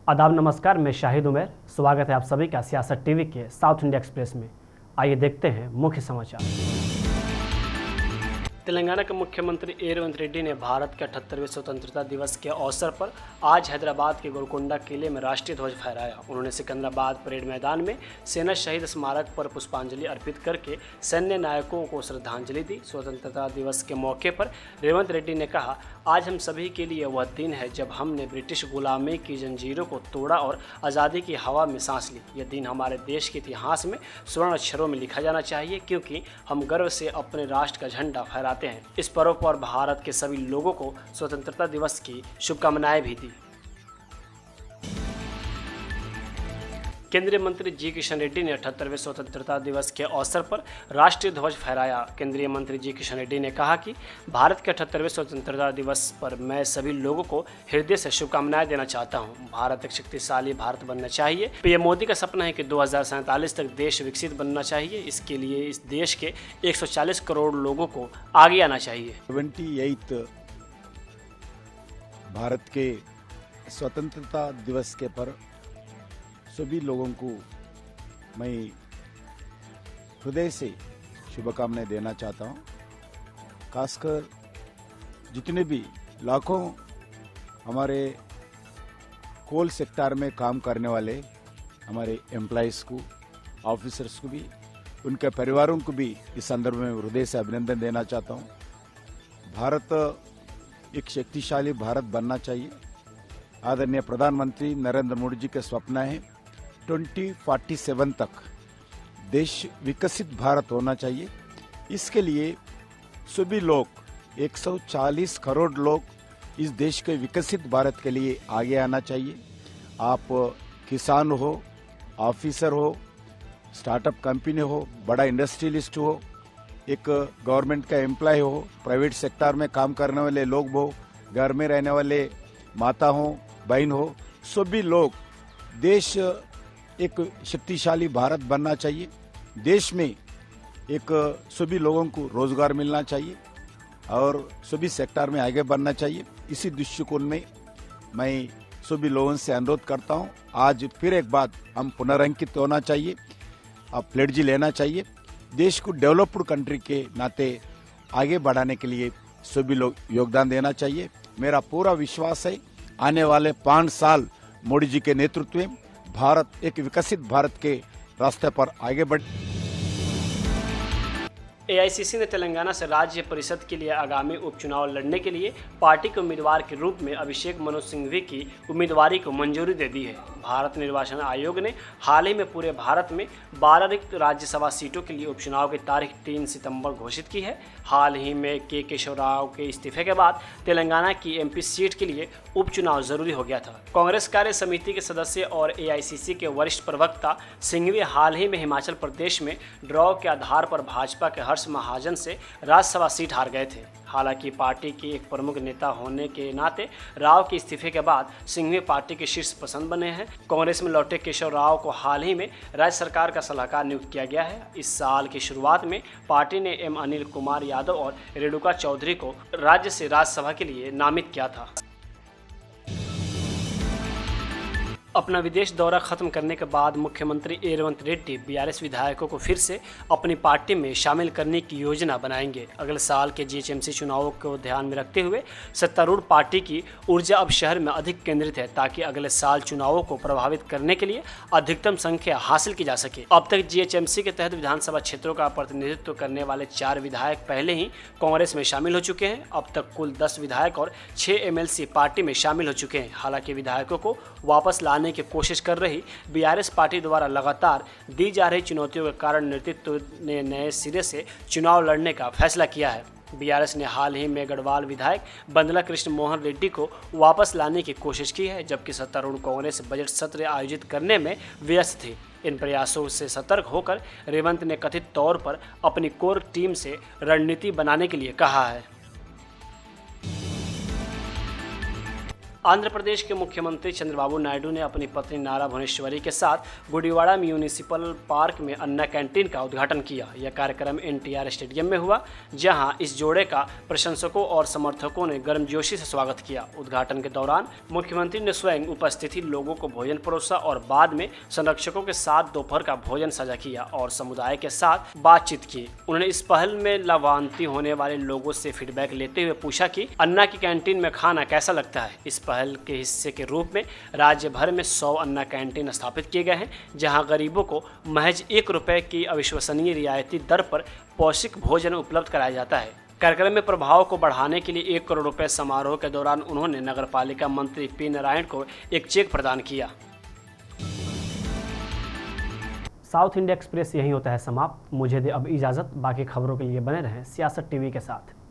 आदाब नमस्कार, मैं शाहिद उमर। स्वागत है आप सभी का सियासत टीवी के साउथ इंडिया एक्सप्रेस में। आइए देखते हैं मुख्य समाचार। तेलंगाना के मुख्यमंत्री रेवंत रेड्डी ने भारत के 78वें स्वतंत्रता दिवस के अवसर पर आज हैदराबाद के गोलकोंडा किले में राष्ट्रीय ध्वज फहराया। उन्होंने सिकंदराबाद परेड मैदान में सेना शहीद स्मारक पर पुष्पांजलि अर्पित करके सैन्य नायकों को श्रद्धांजलि दी। स्वतंत्रता दिवस के मौके पर रेवंत रेड्डी ने कहा, आज हम सभी के लिए वह दिन है जब हमने ब्रिटिश गुलामी की जंजीरों को तोड़ा और आज़ादी की हवा में सांस ली। यह दिन हमारे देश के इतिहास में स्वर्ण अक्षरों में लिखा जाना चाहिए, क्योंकि हम गर्व से अपने राष्ट्र का झंडा फहराते हैं। इस पर्व पर भारत के सभी लोगों को स्वतंत्रता दिवस की शुभकामनाएं भी दी। केंद्रीय मंत्री जी किशन रेड्डी ने 78वें स्वतंत्रता दिवस के अवसर पर राष्ट्रीय ध्वज फहराया। केंद्रीय मंत्री जी किशन रेड्डी ने कहा कि भारत के 78वें स्वतंत्रता दिवस पर मैं सभी लोगों को हृदय से शुभकामनाएं देना चाहता हूं। भारत एक शक्तिशाली भारत बनना चाहिए। पीएम मोदी का सपना है कि 2047 तक देश विकसित बनना चाहिए। इसके लिए इस देश के 140 करोड़ लोगों को आगे आना चाहिए। 28 भारत के स्वतंत्रता दिवस के पर सभी लोगों को मैं हृदय से शुभकामनाएं देना चाहता हूं। खासकर जितने भी लाखों हमारे कोल सेक्टर में काम करने वाले हमारे एम्प्लॉइज़ को, ऑफिसर्स को भी, उनके परिवारों को भी इस संदर्भ में हृदय से अभिनंदन देना चाहता हूं। भारत एक शक्तिशाली भारत बनना चाहिए। आदरणीय प्रधानमंत्री नरेंद्र मोदी जी का स्वप्न है 2047 तक देश विकसित भारत होना चाहिए। इसके लिए सभी लोग 140 करोड़ लोग इस देश के विकसित भारत के लिए आगे आना चाहिए। आप किसान हो, ऑफिसर हो, स्टार्टअप कंपनी हो, बड़ा इंडस्ट्रियलिस्ट हो, एक गवर्नमेंट का एम्प्लॉय हो, प्राइवेट सेक्टर में काम करने वाले लोग हो, घर में रहने वाले माता हो, बहन हो, सभी लोग देश एक शक्तिशाली भारत बनना चाहिए। देश में एक सभी लोगों को रोजगार मिलना चाहिए और सभी सेक्टर में आगे बढ़ना चाहिए। इसी दृष्टिकोण में मैं सभी लोगों से अनुरोध करता हूं, आज फिर एक बार हम पुनरंकित होना चाहिए, प्लेडजी लेना चाहिए। देश को डेवलप्ड कंट्री के नाते आगे बढ़ाने के लिए सभी लोग योगदान देना चाहिए। मेरा पूरा विश्वास है आने वाले 5 साल मोदी जी के नेतृत्व में भारत एक विकसित भारत के रास्ते पर आगे बढ़। एआईसीसी ने तेलंगाना से राज्य परिषद के लिए आगामी उपचुनाव लड़ने के लिए पार्टी के उम्मीदवार के रूप में अभिषेक मनु सिंघवी की उम्मीदवारी को मंजूरी दे दी है। भारत निर्वाचन आयोग ने हाल ही में पूरे भारत में 12 रिक्त राज्यसभा सीटों के लिए उपचुनाव की तारीख 3 सितंबर घोषित की है। हाल ही में के केशव राव के इस्तीफे के बाद तेलंगाना की एमपी सीट के लिए उपचुनाव जरूरी हो गया था। कांग्रेस कार्य समिति के सदस्य और एआईसीसी के वरिष्ठ प्रवक्ता सिंघवी हाल ही में हिमाचल प्रदेश में ड्रॉ के आधार पर भाजपा के हर्ष महाजन से राज्यसभा सीट हार गए थे। हालांकि पार्टी के एक प्रमुख नेता होने के नाते राव के इस्तीफे के बाद सिंघवी पार्टी के शीर्ष पसंद बने हैं। कांग्रेस में लौटे केशव राव को हाल ही में राज्य सरकार का सलाहकार नियुक्त किया गया है। इस साल की शुरुआत में पार्टी ने एम अनिल कुमार यादव और रेणुका चौधरी को राज्य से राज्यसभा के लिए नामित किया था। अपना विदेश दौरा खत्म करने के बाद मुख्यमंत्री रेवंत रेड्डी बीआरएस विधायकों को फिर से अपनी पार्टी में शामिल करने की योजना बनाएंगे। अगले साल के जीएचएमसी चुनावों को ध्यान में रखते हुए सत्तारूढ़ पार्टी की ऊर्जा अब शहर में अधिक केंद्रित है, ताकि अगले साल चुनावों को प्रभावित करने के लिए अधिकतम संख्या हासिल की जा सके। अब तक जीएचएमसी के तहत विधानसभा क्षेत्रों का प्रतिनिधित्व करने वाले 4 विधायक पहले ही कांग्रेस में शामिल हो चुके हैं। अब तक कुल 10 विधायक और 6 एमएलसी पार्टी में शामिल हो चुके हैं। हालांकि विधायकों को वापस लाने की कोशिश कर रही बीआरएस पार्टी द्वारा लगातार दी जा रही चुनौतियों के कारण नेतृत्व ने नए सिरे से चुनाव लड़ने का फैसला किया है। बीआरएस ने हाल ही में गढ़वाल विधायक बंदला कृष्ण मोहन रेड्डी को वापस लाने की कोशिश की है, जबकि सत्तारूढ़ कांग्रेस बजट सत्र आयोजित करने में व्यस्त थी। इन प्रयासों से सतर्क होकर रेवंत ने कथित तौर पर अपनी कोर टीम से रणनीति बनाने के लिए कहा है। आंध्र प्रदेश के मुख्यमंत्री चंद्रबाबू नायडू ने अपनी पत्नी नारा भुवनेश्वरी के साथ गुडिवाड़ा म्यूनिसिपल पार्क में अन्ना कैंटीन का उद्घाटन किया। यह कार्यक्रम एनटीआर स्टेडियम में हुआ, जहां इस जोड़े का प्रशंसकों और समर्थकों ने गर्मजोशी से स्वागत किया। उद्घाटन के दौरान मुख्यमंत्री ने स्वयं उपस्थित लोगों को भोजन परोसा और बाद में संरक्षकों के साथ दोपहर का भोजन साझा किया और समुदाय के साथ बातचीत की। उन्होंने इस पहल में लाभान्वित होने वाले लोगों से फीडबैक लेते हुए पूछा कि अन्ना की कैंटीन में खाना कैसा लगता है। इस पहल के हिस्से के रूप में राज्य भर में 100 अन्ना कैंटीन स्थापित किए गए हैं, जहां गरीबों को महज ₹1 की अविश्वसनीय रियायती दर पर पौष्टिक भोजन उपलब्ध कराया जाता है। कार्यक्रम में प्रभाव को बढ़ाने के लिए ₹1 करोड़ समारोह के दौरान उन्होंने नगरपालिका मंत्री पी नारायण को एक चेक प्रदान किया। साउथ इंडिया एक्सप्रेस यही होता है समाप्त। मुझे दे अब इजाज़त। बाकी खबरों के लिए बने रहें सियासत टीवी के साथ।